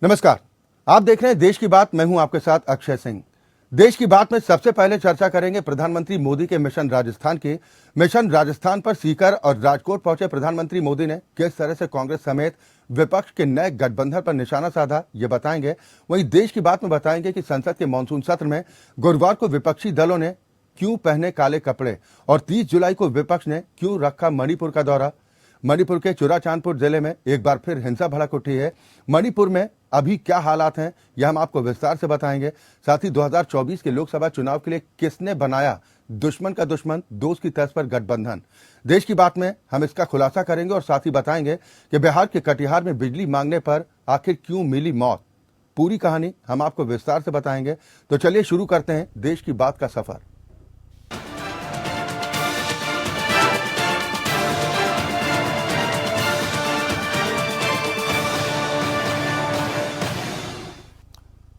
नमस्कार, आप देख रहे हैं देश की बात। मैं हूं आपके साथ अक्षय सिंह। देश की बात में सबसे पहले चर्चा करेंगे प्रधानमंत्री मोदी के मिशन राजस्थान की। मिशन राजस्थान पर सीकर और राजकोट पहुंचे प्रधानमंत्री मोदी ने किस तरह से कांग्रेस समेत विपक्ष के नए गठबंधन पर निशाना साधा, ये बताएंगे। वहीं देश की बात में बताएंगे कि संसद के मानसून सत्र में गुरुवार को विपक्षी दलों ने क्यों पहने काले कपड़े और 30 जुलाई को विपक्ष ने क्यों रखा मणिपुर का दौरा। मणिपुर के चुराचांदपुर जिले में एक बार फिर हिंसा भड़क उठी है। मणिपुर में अभी क्या हालात हैं, यह हम आपको विस्तार से बताएंगे। साथ ही 2024 के लोकसभा चुनाव के लिए किसने बनाया दुश्मन का दुश्मन दोस्त की तर्ज पर गठबंधन। देश की बात में हम इसका खुलासा करेंगे और साथ ही बताएंगे कि बिहार के कटिहार में बिजली मांगने पर आखिर क्यों मिली मौत। पूरी कहानी हम आपको विस्तार से बताएंगे। तो चलिए शुरू करते हैं देश की बात का सफर।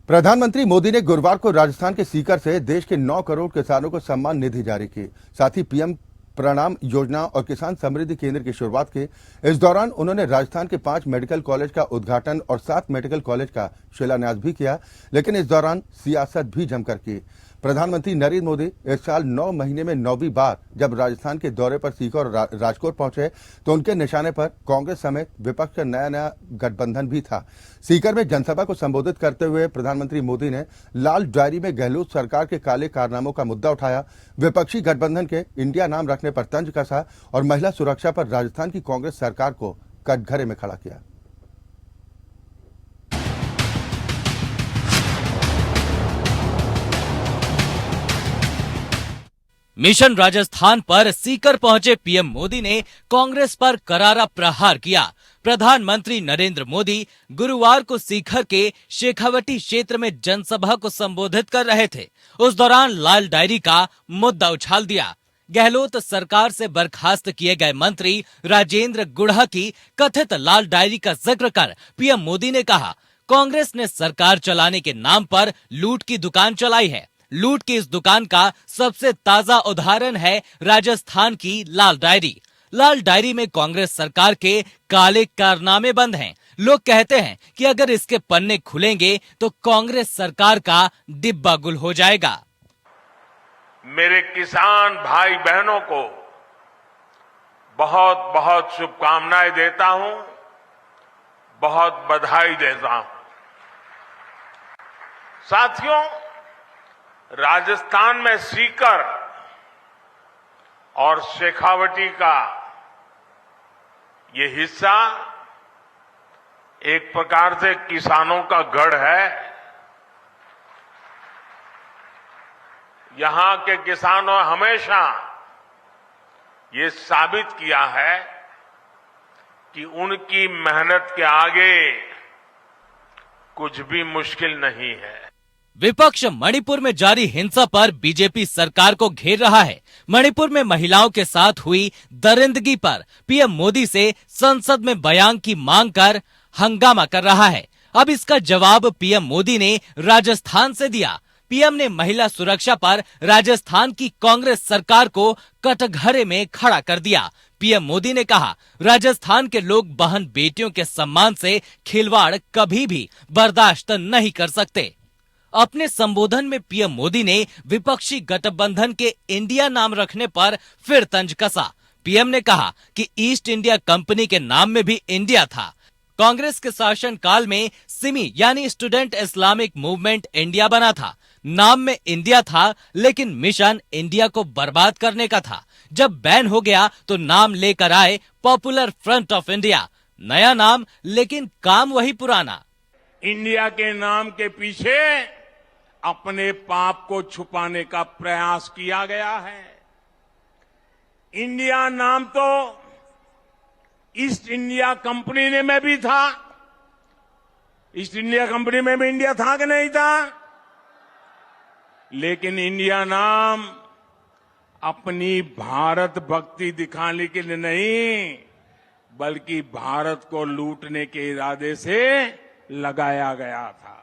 प्रधानमंत्री मोदी ने गुरुवार को राजस्थान के सीकर से देश के 9 करोड़ किसानों को सम्मान निधि जारी की। साथ ही पीएम प्रणाम योजना और किसान समृद्धि केंद्र की शुरुआत की। इस दौरान उन्होंने राजस्थान के 5 मेडिकल कॉलेज का उद्घाटन और 7 मेडिकल कॉलेज का शिलान्यास भी किया। लेकिन इस दौरान सियासत भी जमकर की। प्रधानमंत्री नरेंद्र मोदी इस साल 9 महीने में 9वीं बार जब राजस्थान के दौरे पर सीकर और राजकोट पहुंचे तो उनके निशाने पर कांग्रेस समेत विपक्ष का नया गठबंधन भी था। सीकर में जनसभा को संबोधित करते हुए प्रधानमंत्री मोदी ने लाल डायरी में गहलोत सरकार के काले कारनामों का मुद्दा उठाया। विपक्षी गठबंधन के इंडिया नाम रखने पर तंज कसा और महिला सुरक्षा पर राजस्थान की कांग्रेस सरकार को कटघरे में खड़ा किया। मिशन राजस्थान पर सीकर पहुंचे पीएम मोदी ने कांग्रेस पर करारा प्रहार किया। प्रधानमंत्री नरेंद्र मोदी गुरुवार को सीकर के शेखावटी क्षेत्र में जनसभा को संबोधित कर रहे थे। उस दौरान लाल डायरी का मुद्दा उछाल दिया। गहलोत सरकार से बर्खास्त किए गए मंत्री राजेंद्र गुढ़ा की कथित लाल डायरी का जिक्र कर पीएम मोदी ने कहा, कांग्रेस ने सरकार चलाने के नाम पर लूट की दुकान चलाई है। लूट की इस दुकान का सबसे ताजा उदाहरण है राजस्थान की लाल डायरी। लाल डायरी में कांग्रेस सरकार के काले कारनामे बंद हैं। लोग कहते हैं कि अगर इसके पन्ने खुलेंगे तो कांग्रेस सरकार का डिब्बा गुल हो जाएगा। मेरे किसान भाई बहनों को बहुत बहुत शुभकामनाएं देता हूं, बहुत बधाई देता हूं। साथियों, राजस्थान में सीकर और शेखावटी का ये हिस्सा एक प्रकार से किसानों का गढ़ है। यहां के किसानों हमेशा ये साबित किया है कि उनकी मेहनत के आगे कुछ भी मुश्किल नहीं है। विपक्ष मणिपुर में जारी हिंसा पर बीजेपी सरकार को घेर रहा है। मणिपुर में महिलाओं के साथ हुई दरिंदगी पर पीएम मोदी से संसद में बयान की मांग कर हंगामा कर रहा है। अब इसका जवाब पीएम मोदी ने राजस्थान से दिया। पीएम ने महिला सुरक्षा पर राजस्थान की कांग्रेस सरकार को कटघरे में खड़ा कर दिया। पीएम मोदी ने कहा, राजस्थान के लोग बहन बेटियों के सम्मान से खिलवाड़ कभी भी बर्दाश्त नहीं कर सकते। अपने संबोधन में पीएम मोदी ने विपक्षी गठबंधन के इंडिया नाम रखने पर फिर तंज कसा। पीएम ने कहा कि ईस्ट इंडिया कंपनी के नाम में भी इंडिया था। कांग्रेस के शासन काल में सिमी यानी स्टूडेंट इस्लामिक मूवमेंट इंडिया बना था। नाम में इंडिया था लेकिन मिशन इंडिया को बर्बाद करने का था। जब बैन हो गया तो नाम लेकर आए पॉपुलर फ्रंट ऑफ इंडिया। नया नाम लेकिन काम वही पुराना। इंडिया के नाम के पीछे अपने पाप को छुपाने का प्रयास किया गया है। इंडिया नाम तो ईस्ट इंडिया कंपनी ने में भी था। ईस्ट इंडिया कंपनी में भी इंडिया था कि नहीं था? लेकिन इंडिया नाम अपनी भारत भक्ति दिखाने के लिए नहीं, बल्कि भारत को लूटने के इरादे से लगाया गया था।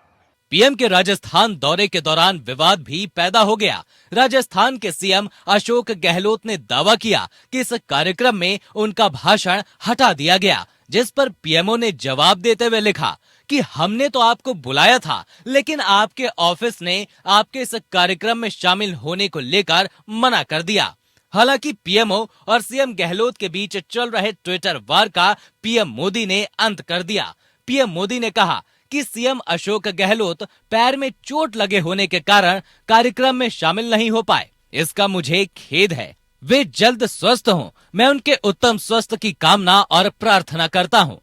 पीएम के राजस्थान दौरे के दौरान विवाद भी पैदा हो गया। राजस्थान के सीएम अशोक गहलोत ने दावा किया कि इस कार्यक्रम में उनका भाषण हटा दिया गया, जिस पर पीएमओ ने जवाब देते हुए लिखा कि हमने तो आपको बुलाया था, लेकिन आपके ऑफिस ने आपके इस कार्यक्रम में शामिल होने को लेकर मना कर दिया। हालांकि पीएमओ और सीएम गहलोत के बीच चल रहे ट्विटर वार का पीएम मोदी ने अंत कर दिया। पीएम मोदी ने कहा कि सीएम अशोक गहलोत पैर में चोट लगे होने के कारण कार्यक्रम में शामिल नहीं हो पाए। इसका मुझे खेद है। वे जल्द स्वस्थ हों। मैं उनके उत्तम स्वास्थ्य की कामना और प्रार्थना करता हूं।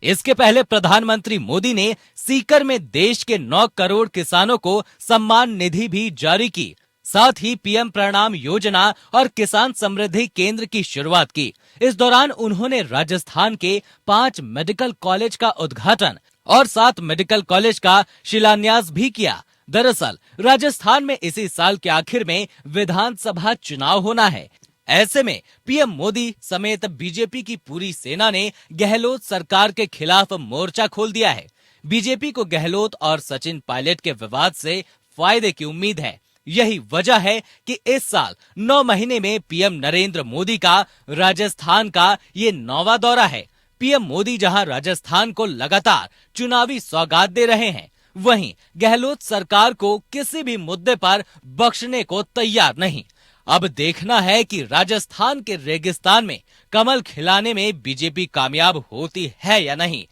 इसके पहले प्रधानमंत्री मोदी ने सीकर में देश के 9 करोड़ किसानों को सम्मान निधि भी जारी की। साथ ही पीएम प्रणाम योजना और किसान समृद्धि केंद्र की शुरुआत की। इस दौरान उन्होंने राजस्थान के 5 मेडिकल कॉलेज का उद्घाटन और 7 मेडिकल कॉलेज का शिलान्यास भी किया। दरअसल राजस्थान में इसी साल के आखिर में विधानसभा चुनाव होना है। ऐसे में पीएम मोदी समेत बीजेपी की पूरी सेना ने गहलोत सरकार के खिलाफ मोर्चा खोल दिया है। बीजेपी को गहलोत और सचिन पायलट के विवाद से फायदे की उम्मीद है। यही वजह है कि इस साल 9 महीने में पीएम नरेंद्र मोदी का राजस्थान का ये 9वां दौरा है। पीएम मोदी जहां राजस्थान को लगातार चुनावी सौगात दे रहे हैं, वहीं गहलोत सरकार को किसी भी मुद्दे पर बख्शने को तैयार नहीं। अब देखना है कि राजस्थान के रेगिस्तान में कमल खिलाने में बीजेपी कामयाब होती है या नहीं।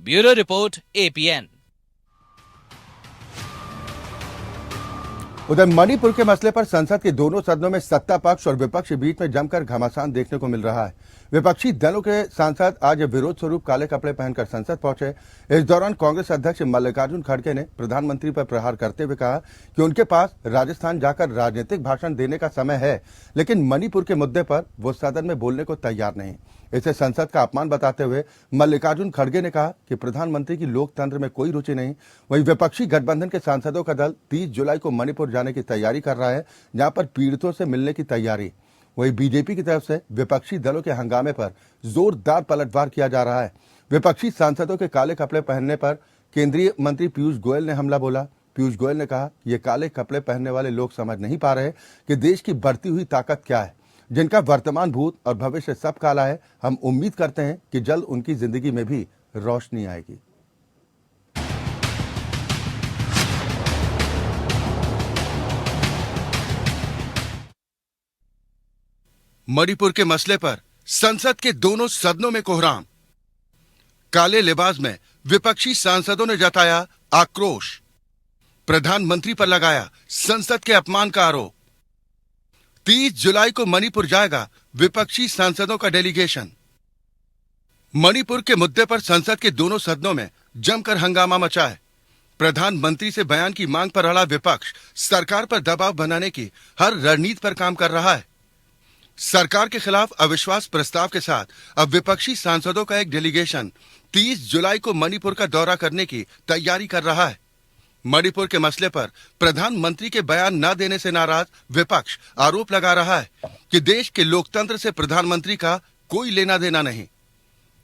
Bureau report, APN. उधर मणिपुर के मसले पर संसद के दोनों सदनों में सत्ता पक्ष और विपक्ष के बीच में जमकर घमासान देखने को मिल रहा है। विपक्षी दलों के सांसद आज विरोध स्वरूप काले कपड़े पहनकर संसद पहुंचे। इस दौरान कांग्रेस अध्यक्ष मल्लिकार्जुन खड़गे ने प्रधानमंत्री पर प्रहार करते हुए कहा कि उनके पास राजस्थान जाकर राजनीतिक भाषण देने का समय है, लेकिन मणिपुर के मुद्दे पर वो सदन में बोलने को तैयार नहीं। इसे संसद का अपमान बताते हुए मल्लिकार्जुन खड़गे ने कहा कि प्रधानमंत्री की लोकतंत्र में कोई रुचि नहीं। वहीं विपक्षी गठबंधन के सांसदों का दल 30 जुलाई को मणिपुर जाने की तैयारी कर रहा है, जहां पर पीड़ितों से मिलने की तैयारी। वहीं बीजेपी की तरफ से विपक्षी दलों के हंगामे पर जोरदार पलटवार किया जा रहा है। विपक्षी सांसदों के काले कपड़े पहनने पर केंद्रीय मंत्री पीयूष गोयल ने हमला बोला। पीयूष गोयल ने कहा, ये काले कपड़े पहनने वाले लोग समझ नहीं पा रहे कि देश की बढ़ती हुई ताकत क्या है, जिनका वर्तमान, भूत और भविष्य सब काला है। हम उम्मीद करते हैं कि जल्द उनकी जिंदगी में भी रोशनी आएगी। मणिपुर के मसले पर संसद के दोनों सदनों में कोहराम। काले लिबास में विपक्षी सांसदों ने जताया आक्रोश। प्रधानमंत्री पर लगाया संसद के अपमान का आरोप। 30 जुलाई को मणिपुर जाएगा विपक्षी सांसदों का डेलीगेशन। मणिपुर के मुद्दे पर संसद के दोनों सदनों में जमकर हंगामा मचा है। प्रधानमंत्री से बयान की मांग पर अड़ा विपक्ष सरकार पर दबाव बनाने की हर रणनीति पर काम कर रहा है। सरकार के खिलाफ अविश्वास प्रस्ताव के साथ अब विपक्षी सांसदों का एक डेलीगेशन 30 जुलाई को मणिपुर का दौरा करने की तैयारी कर रहा है। मणिपुर के मसले पर प्रधानमंत्री के बयान न देने से नाराज विपक्ष आरोप लगा रहा है कि देश के लोकतंत्र से प्रधानमंत्री का कोई लेना देना नहीं।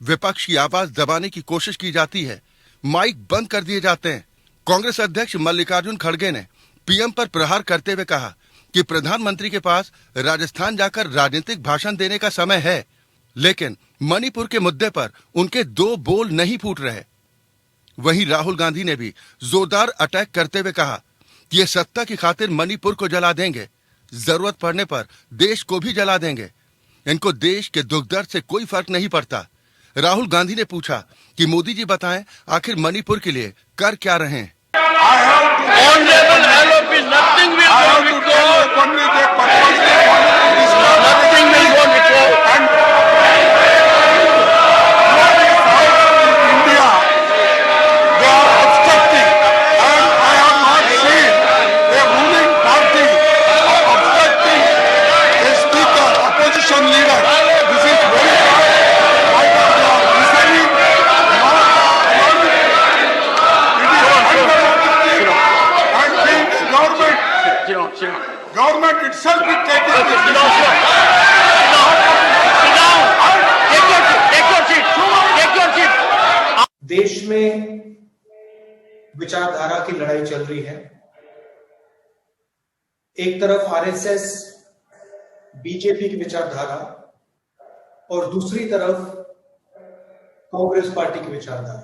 विपक्ष की आवाज दबाने की कोशिश की जाती है, माइक बंद कर दिए जाते हैं। कांग्रेस अध्यक्ष मल्लिकार्जुन खड़गे ने पीएम पर प्रहार करते हुए कहा कि प्रधानमंत्री के पास राजस्थान जाकर राजनीतिक भाषण देने का समय है, लेकिन मणिपुर के मुद्दे पर उनके 2 बोल नहीं फूट रहे। वहीं राहुल गांधी ने भी जोरदार अटैक करते हुए कहा कि ये सत्ता की खातिर मणिपुर को जला देंगे, जरूरत पड़ने पर देश को भी जला देंगे। इनको देश के दुख दर्द से कोई फर्क नहीं पड़ता। राहुल गांधी ने पूछा कि मोदी जी बताएं, आखिर मणिपुर के लिए कर क्या रहे हैं। Government itself is taking this decision. देश में विचारधारा की लड़ाई चल रही है। एक तरफ आरएसएस, बीजेपी की विचारधारा और दूसरी तरफ कांग्रेस पार्टी की विचारधारा।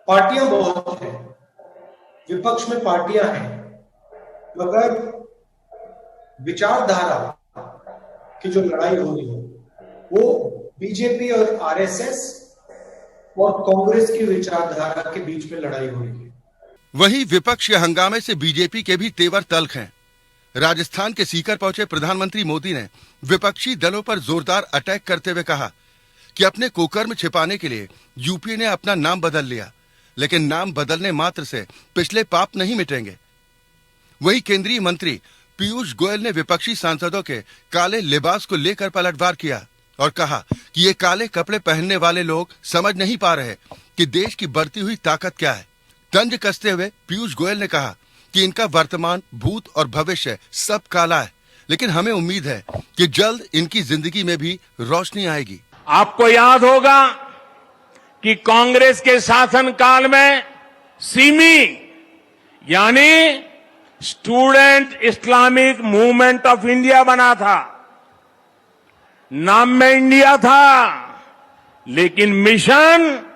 पार्टियां बहुत हैं, विपक्ष में पार्टियां हैं, मगर विचारधारा की जो लड़ाई हो रही है वो बीजेपी और आरएसएस और कांग्रेस की विचारधारा के बीच में लड़ाई हो रही है। वहीं विपक्ष के हंगामे से बीजेपी के भी तेवर तल्ख हैं। राजस्थान के सीकर पहुंचे प्रधानमंत्री मोदी ने विपक्षी दलों पर जोरदार अटैक करते हुए कहा कि अपने कुकर्म छिपाने के लिए यूपीए ने अपना नाम बदल लिया, लेकिन नाम बदलने मात्र से पिछले पाप नहीं मिटेंगे। वहीं केंद्रीय मंत्री पीयूष गोयल ने विपक्षी सांसदों के काले लिबास को लेकर पलटवार किया और कहा कि ये काले कपड़े पहनने वाले लोग समझ नहीं पा रहे कि देश की बढ़ती हुई ताकत क्या है। तंज कसते हुए पीयूष गोयल ने कहा कि इनका वर्तमान, भूत और भविष्य सब काला है, लेकिन हमें उम्मीद है कि जल्द इनकी जिंदगी में भी रोशनी आएगी। आपको याद होगा कि कांग्रेस के शासनकाल में सिमी यानी student Islamic movement of India बना था। नाम में इंडिया था, लेकिन मिशन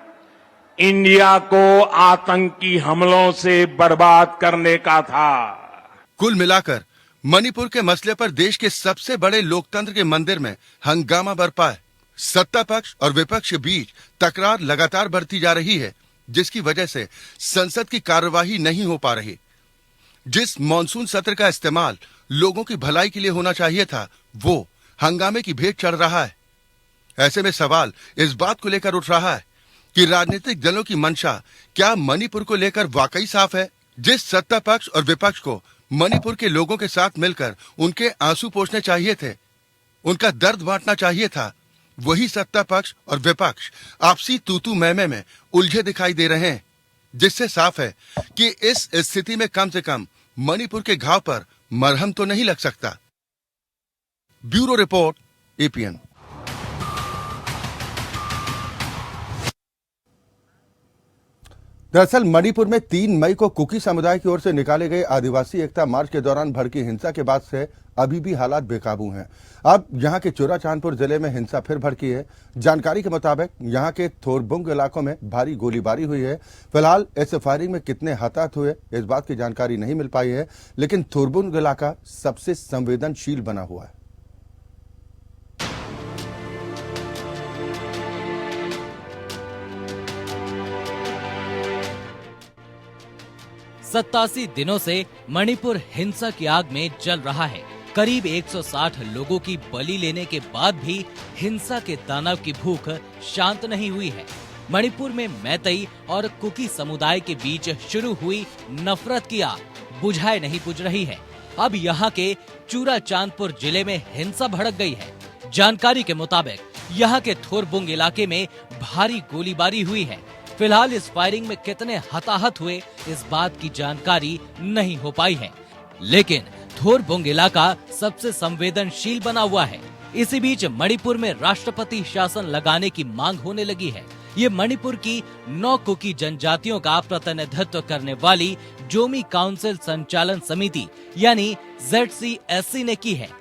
इंडिया को आतंकी हमलों से बर्बाद करने का था। कुल मिलाकर मणिपुर के मसले पर देश के सबसे बड़े लोकतंत्र के मंदिर में हंगामा बरपा है। सत्ता पक्ष और विपक्ष के बीच तकरार लगातार बढ़ती जा रही है, जिसकी वजह से संसद की कार्यवाही नहीं हो पा रही। जिस मॉनसून सत्र का इस्तेमाल लोगों की भलाई के लिए होना चाहिए था, वो हंगामे की भेंट चढ़ रहा है। ऐसे में सवाल इस बात को लेकर उठ रहा है कि राजनीतिक दलों की मंशा क्या मणिपुर को लेकर वाकई साफ है। जिस सत्ता पक्ष और विपक्ष को मणिपुर के लोगों के साथ मिलकर उनके आंसू पोंछने चाहिए थे, उनका दर्द बांटना चाहिए था, वही सत्ता पक्ष और विपक्ष आपसी तू-तू मैं-मैं में उलझे दिखाई दे रहे हैं, जिससे साफ है कि इस स्थिति में कम से कम मणिपुर के घाव पर मरहम तो नहीं लग सकता। Bureau report, APN. दरअसल मणिपुर में 3 मई को कुकी समुदाय की ओर से निकाले गए आदिवासी एकता मार्च के दौरान भड़की हिंसा के बाद से अभी भी हालात बेकाबू हैं। अब यहां के चोराचांदपुर जिले में हिंसा फिर भड़की है। जानकारी के मुताबिक यहां के थोरबुंग इलाकों में भारी गोलीबारी हुई है। फिलहाल इस फायरिंग में कितने हताहत हुए इस बात की जानकारी नहीं मिल पाई है, लेकिन थोरबुंग इलाका सबसे संवेदनशील बना हुआ है। 87 दिनों से मणिपुर हिंसा की आग में जल रहा है। करीब 160 लोगों की बलि लेने के बाद भी हिंसा के दानव की भूख शांत नहीं हुई है। मणिपुर में मैतई और कुकी समुदाय के बीच शुरू हुई नफरत की आग बुझाए नहीं बुझ रही है। अब यहाँ के चूराचांदपुर जिले में हिंसा भड़क गई है। जानकारी के मुताबिक यहाँ के थोरबुंग इलाके में भारी गोलीबारी हुई है। फिलहाल इस फायरिंग में कितने हताहत हुए इस बात की जानकारी नहीं हो पाई है, लेकिन थोरबुंग इलाका सबसे संवेदनशील बना हुआ है। इसी बीच मणिपुर में राष्ट्रपति शासन लगाने की मांग होने लगी है। ये मणिपुर की 9 कुकी जनजातियों का प्रतिनिधित्व करने वाली जोमी काउंसिल संचालन समिति यानी ZCSC ने की है।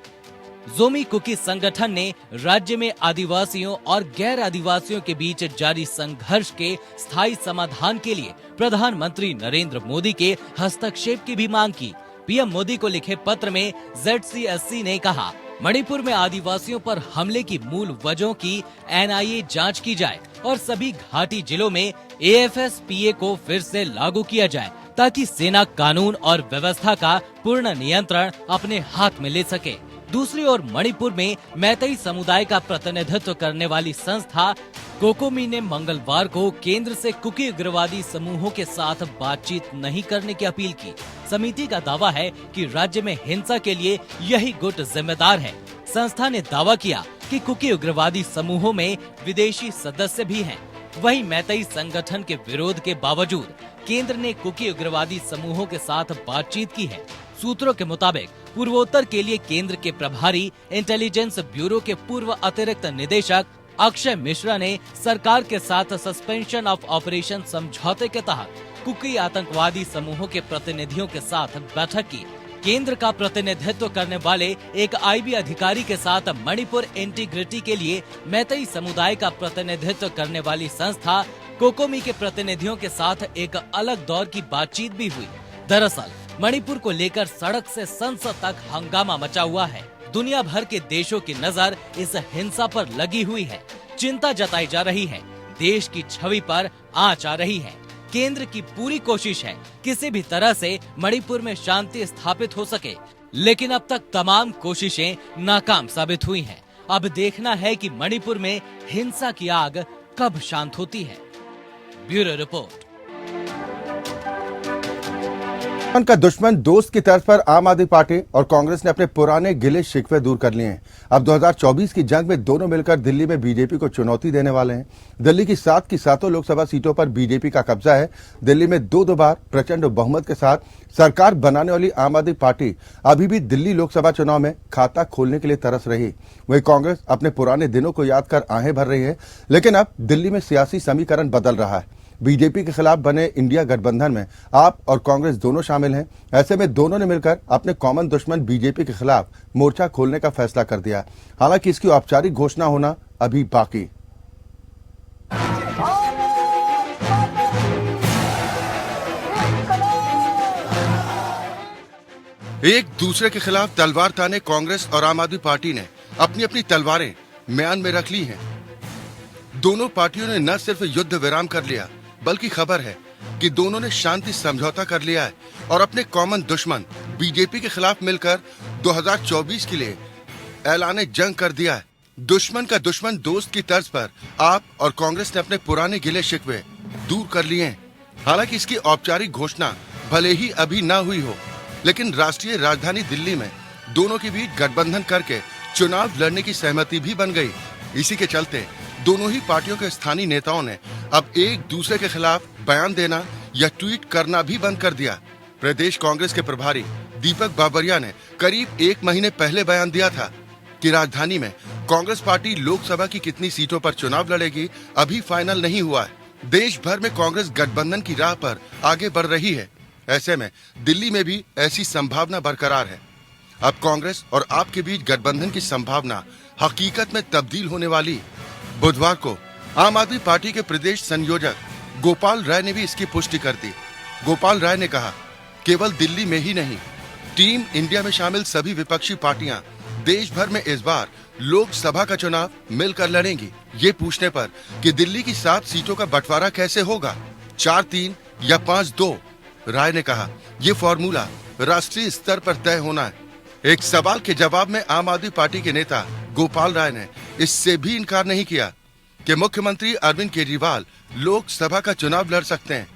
जोमी कुकी संगठन ने राज्य में आदिवासियों और गैर आदिवासियों के बीच जारी संघर्ष के स्थायी समाधान के लिए प्रधानमंत्री नरेंद्र मोदी के हस्तक्षेप की भी मांग की। पीएम मोदी को लिखे पत्र में ZCSC ने कहा, मणिपुर में आदिवासियों पर हमले की मूल वजहों की NIA जांच की जाए और सभी घाटी जिलों में AFSPA को फिर से लागू किया जाए ताकि सेना कानून और व्यवस्था का पूर्ण नियंत्रण अपने हाथ में ले सके। दूसरी ओर मणिपुर में मैतई समुदाय का प्रतिनिधित्व करने वाली संस्था कोकोमी ने मंगलवार को केंद्र से कुकी उग्रवादी समूहों के साथ बातचीत नहीं करने की अपील की। समिति का दावा है कि राज्य में हिंसा के लिए यही गुट जिम्मेदार है। संस्था ने दावा किया कि कुकी उग्रवादी समूहों में विदेशी सदस्य भी हैं। वहीं मैतई संगठन के विरोध के बावजूद केंद्र ने कुकी उग्रवादी समूहों के साथ बातचीत की है। सूत्रों के मुताबिक पूर्वोत्तर के लिए केंद्र के प्रभारी इंटेलिजेंस ब्यूरो के पूर्व अतिरिक्त निदेशक अक्षय मिश्रा ने सरकार के साथ सस्पेंशन ऑफ ऑपरेशन समझौते के तहत कुकी आतंकवादी समूहों के प्रतिनिधियों के साथ बैठक की। केंद्र का प्रतिनिधित्व करने वाले एक IB अधिकारी के साथ मणिपुर इंटीग्रिटी के लिए मैतई समुदाय का प्रतिनिधित्व करने वाली संस्था कोकोमी के प्रतिनिधियों के साथ एक अलग दौर की बातचीत भी हुई। दरअसल मणिपुर को लेकर सड़क से संसद तक हंगामा मचा हुआ है। दुनिया भर के देशों की नजर इस हिंसा पर लगी हुई है। चिंता जताई जा रही है। देश की छवि पर आंच आ रही है। केंद्र की पूरी कोशिश है किसी भी तरह से मणिपुर में शांति स्थापित हो सके, लेकिन अब तक तमाम कोशिशें नाकाम साबित हुई हैं। अब देखना है कि मणिपुर में हिंसा की आग कब शांत होती है। Bureau report. दुश्मन का दुश्मन दोस्त की तर्ज पर आम आदमी पार्टी और कांग्रेस ने अपने पुराने गिले शिकवे दूर कर लिए हैं। अब 2024 की जंग में दोनों मिलकर दिल्ली में बीजेपी को चुनौती देने वाले हैं। दिल्ली की 7 की 7 लोकसभा सीटों पर बीजेपी का कब्जा है। दिल्ली में दो बार प्रचंड बहुमत के साथ सरकार बनाने वाली आम आदमी पार्टी अभी भी दिल्ली लोकसभा चुनाव में खाता खोलने के लिए तरस रही। वहीं कांग्रेस अपने पुराने दिनों को याद कर आहें भर रही है, लेकिन अब दिल्ली में सियासी समीकरण बदल रहा है। बीजेपी के खिलाफ बने इंडिया गठबंधन में आप और कांग्रेस दोनों शामिल हैं। ऐसे में दोनों ने मिलकर अपने कॉमन दुश्मन बीजेपी के खिलाफ मोर्चा खोलने का फैसला कर दिया। हालांकि इसकी औपचारिक घोषणा होना अभी बाकी। एक दूसरे के खिलाफ तलवार ताने कांग्रेस और आम आदमी पार्टी ने अपनी अपनी तलवारें म्यान में रख ली हैं। दोनों पार्टियों ने न सिर्फ युद्ध विराम कर लिया, बल्कि खबर है कि दोनों ने शांति समझौता कर लिया है और अपने कॉमन दुश्मन बीजेपी के खिलाफ मिलकर 2024 के लिए ऐलान जंग कर दिया है। दुश्मन का दुश्मन दोस्त की तर्ज पर आप और कांग्रेस ने अपने पुराने गिले शिकवे दूर कर लिए हैं। हालांकि इसकी औपचारिक घोषणा भले ही अभी न हुई हो, लेकिन राष्ट्रीय राजधानी दिल्ली में दोनों के बीच गठबंधन करके चुनाव लड़ने की सहमति भी बन गई। इसी के चलते दोनों ही पार्टियों के स्थानीय नेताओं ने अब एक दूसरे के खिलाफ बयान देना या ट्वीट करना भी बंद कर दिया। प्रदेश कांग्रेस के प्रभारी दीपक बाबरिया ने करीब 1 महीने पहले बयान दिया था कि राजधानी में कांग्रेस पार्टी लोकसभा की कितनी सीटों पर चुनाव लड़ेगी अभी फाइनल नहीं हुआ है। देश भर में कांग्रेस गठबंधन की राह पर आगे बढ़ रही है। ऐसे में दिल्ली में भी ऐसी संभावना बरकरार है। अब कांग्रेस और आप के बीच गठबंधन की संभावना हकीकत में तब्दील होने वाली। बुधवार को आम आदमी पार्टी के प्रदेश संयोजक गोपाल राय ने भी इसकी पुष्टि कर दी। गोपाल राय ने कहा, केवल दिल्ली में ही नहीं, टीम इंडिया में शामिल सभी विपक्षी पार्टियां देश भर में इस बार लोकसभा का चुनाव मिलकर लड़ेंगी। ये पूछने पर कि दिल्ली की 7 सीटों का बंटवारा कैसे होगा, 4-3 या 5-2, राय ने कहा, ये फॉर्मूला राष्ट्रीय स्तर पर तय होना है। एक सवाल के जवाब में आम आदमी पार्टी के नेता गोपाल राय ने इससे भी इनकार नहीं किया कि मुख्यमंत्री अरविंद केजरीवाल लोकसभा का चुनाव लड़ सकते हैं।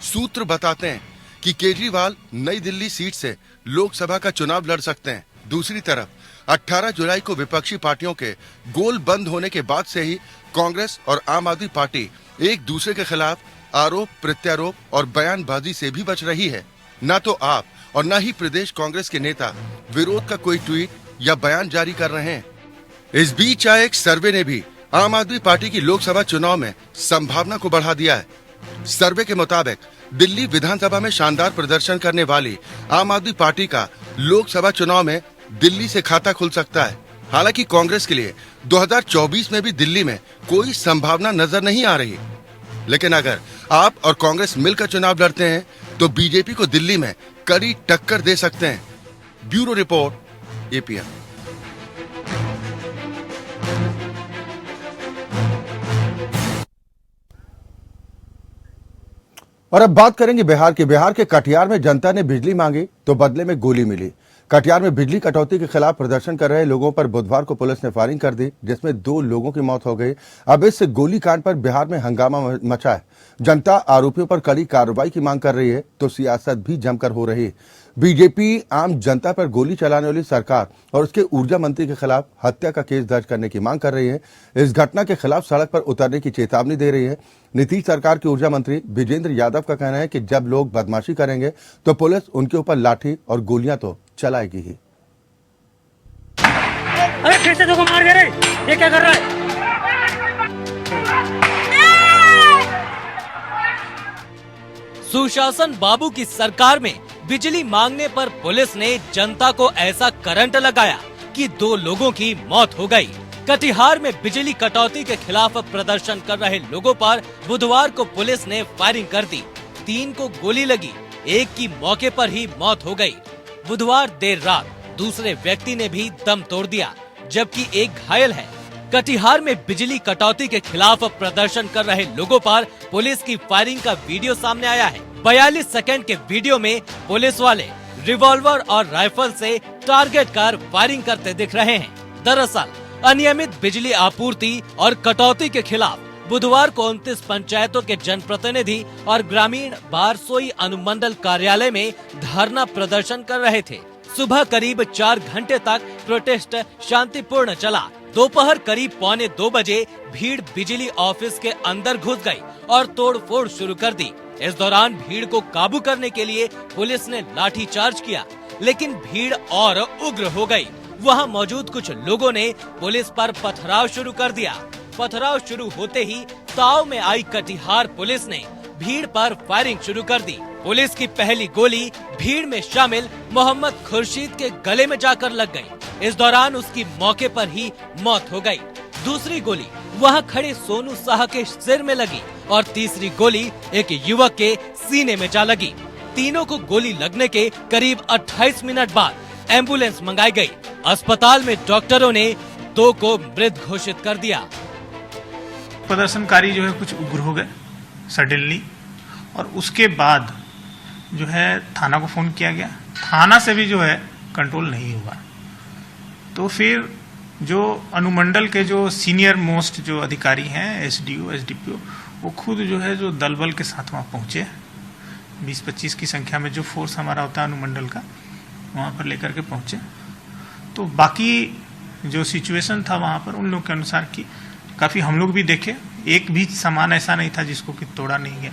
सूत्र बताते हैं कि केजरीवाल नई दिल्ली सीट से लोकसभा का चुनाव लड़ सकते हैं। दूसरी तरफ 18 जुलाई को विपक्षी पार्टियों के गोल बंद होने के बाद से ही कांग्रेस और आम आदमी पार्टी एक दूसरे के खिलाफ आरोप प्रत्यारोप और बयानबाजी से भी बच रही है। न तो आप और न ही प्रदेश कांग्रेस के नेता विरोध का कोई ट्वीट या बयान जारी कर रहे हैं। इस बीच आए एक सर्वे ने भी आम आदमी पार्टी की लोकसभा चुनाव में संभावना को बढ़ा दिया है। सर्वे के मुताबिक दिल्ली विधानसभा में शानदार प्रदर्शन करने वाली आम आदमी पार्टी का लोकसभा चुनाव में दिल्ली से खाता खुल सकता है। हालांकि कांग्रेस के लिए 2024 में भी दिल्ली में कोई संभावना नजर नहीं आ रही, लेकिन अगर आप और कांग्रेस मिलकर चुनाव लड़ते हैं तो बीजेपी को दिल्ली में कड़ी टक्कर दे सकते हैं। Bureau report, APM. और अब बात करेंगे बिहार की। बिहार के कटिहार में जनता ने बिजली मांगी तो बदले में गोली मिली। कटिहार में बिजली कटौती के खिलाफ प्रदर्शन कर रहे लोगों पर बुधवार को पुलिस ने फायरिंग कर दी, जिसमें 2 लोगों की मौत हो गई। अब इस गोलीकांड पर बिहार में हंगामा मचा है। जनता आरोपियों पर कड़ी कार्रवाई की मांग कर रही है तो सियासत भी जमकर हो रही है। बीजेपी आम जनता पर गोली चलाने वाली सरकार और उसके ऊर्जा मंत्री के खिलाफ हत्या का केस दर्ज करने की मांग कर रही है। इस घटना के खिलाफ सड़क पर उतरने की चेतावनी दे रही है। नीतीश सरकार के ऊर्जा मंत्री विजेंद्र यादव का कहना है कि जब लोग बदमाशी करेंगे तो पुलिस उनके ऊपर लाठी और गोलियां तो चलाएगी ही। अरे फिर से मार गए रे, ये क्या कर रहा है? सुशासन बाबू की सरकार में बिजली मांगने पर पुलिस ने जनता को ऐसा करंट लगाया कि 2 लोगों की मौत हो गई। कटिहार में बिजली कटौती के खिलाफ प्रदर्शन कर रहे लोगों पर बुधवार को पुलिस ने फायरिंग कर दी। 3 को गोली लगी, एक की मौके पर ही मौत हो गई। बुधवार देर रात दूसरे व्यक्ति ने भी दम तोड़ दिया, जबकि एक घायल है। कटिहार में बिजली कटौती के खिलाफ प्रदर्शन कर रहे लोगों पर पुलिस की फायरिंग का वीडियो सामने आया है। 42 सेकंड के वीडियो में पुलिस वाले रिवॉल्वर और राइफल से टारगेट कर फायरिंग करते दिख रहे हैं। दरअसल अनियमित बिजली आपूर्ति और कटौती के खिलाफ बुधवार को 29 पंचायतों के जनप्रतिनिधि और ग्रामीण बारसोई अनुमंडल कार्यालय में धरना प्रदर्शन कर रहे थे। सुबह करीब 4 घंटे तक प्रोटेस्ट शांतिपूर्ण चला। दोपहर करीब 1:45 बजे भीड़ बिजली ऑफिस के अंदर घुस गई और तोड़फोड़ शुरू कर दी। इस दौरान भीड़ को काबू करने के लिए पुलिस ने लाठीचार्ज किया, लेकिन भीड़ और उग्र हो गई। वहां मौजूद कुछ लोगों ने पुलिस पर पथराव शुरू कर दिया। पथराव शुरू होते ही ताव में आई कटिहार पुलिस ने भीड़ पर फायरिंग शुरू कर दी। पुलिस की पहली गोली भीड़ में शामिल मोहम्मद खुर्शीद के गले में जाकर लग गई। इस दौरान उसकी मौके पर ही मौत हो गई। दूसरी गोली वहां खड़े सोनू शाह के सिर में लगी और तीसरी गोली एक युवक के सीने में जा लगी। तीनों को गोली लगने के करीब 28 मिनट बाद एम्बुलेंस मंगाई गई। अस्पताल में डॉक्टरों ने 2 को मृत घोषित कर दिया। प्रदर्शनकारी जो है कुछ उग्र हो गए सडनली, और उसके बाद जो है थाना को फोन किया गया। थाना से भी जो है कंट्रोल नहीं हुआ, तो फिर जो अनुमंडल के जो सीनियर मोस्ट जो अधिकारी हैं, एसडीओ, एसडीपीओ, वो खुद जो है जो दल बल के साथ वहाँ पहुंचे। 20-25 की संख्या में जो फोर्स हमारा होता है अनुमंडल का, वहाँ पर लेकर के पहुंचे। तो बाकी जो सिचुएशन था वहाँ पर उन लोग के अनुसार की काफी हम लोग भी देखे, एक भी सामान ऐसा नहीं था जिसको कि तोड़ा नहीं गया।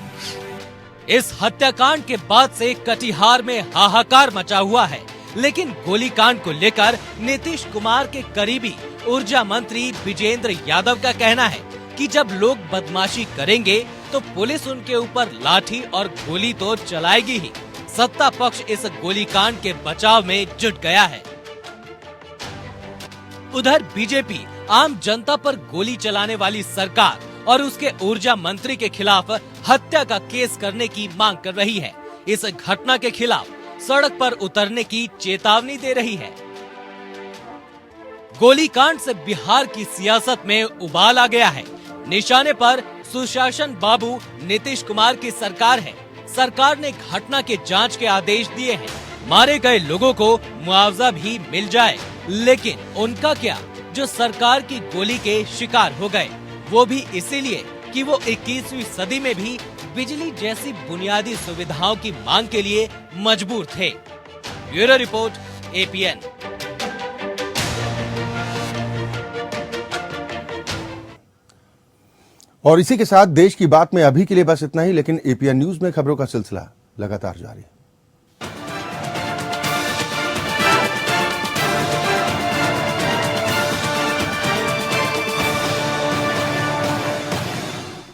इस हत्याकांड के बाद से कटिहार में हाहाकार मचा हुआ है, लेकिन गोलीकांड को लेकर नीतीश कुमार के करीबी ऊर्जा मंत्री विजेंद्र यादव का कहना है कि जब लोग बदमाशी करेंगे तो पुलिस उनके ऊपर लाठी और गोली तो चलाएगी ही। सत्ता पक्ष इस गोलीकांड के बचाव में जुट गया है। उधर बीजेपी आम जनता पर गोली चलाने वाली सरकार और उसके ऊर्जा मंत्री के खिलाफ हत्या का केस करने की मांग कर रही है। इस घटना के खिलाफ सड़क पर उतरने की चेतावनी दे रही है। गोलीकांड से बिहार की सियासत में उबाल आ गया है। निशाने पर सुशासन बाबू नीतीश कुमार की सरकार है। सरकार ने घटना के जांच के आदेश दिए हैं। मारे गए लोगों को मुआवजा भी मिल जाए, लेकिन उनका क्या जो सरकार की गोली के शिकार हो गए, वो भी इसीलिए कि वो 21वीं सदी में भी बिजली जैसी बुनियादी सुविधाओं की मांग के लिए मजबूर थे। Bureau report, APN। और इसी के साथ देश की बात में अभी के लिए बस इतना ही, लेकिन APN न्यूज में खबरों का सिलसिला लगातार जारी है।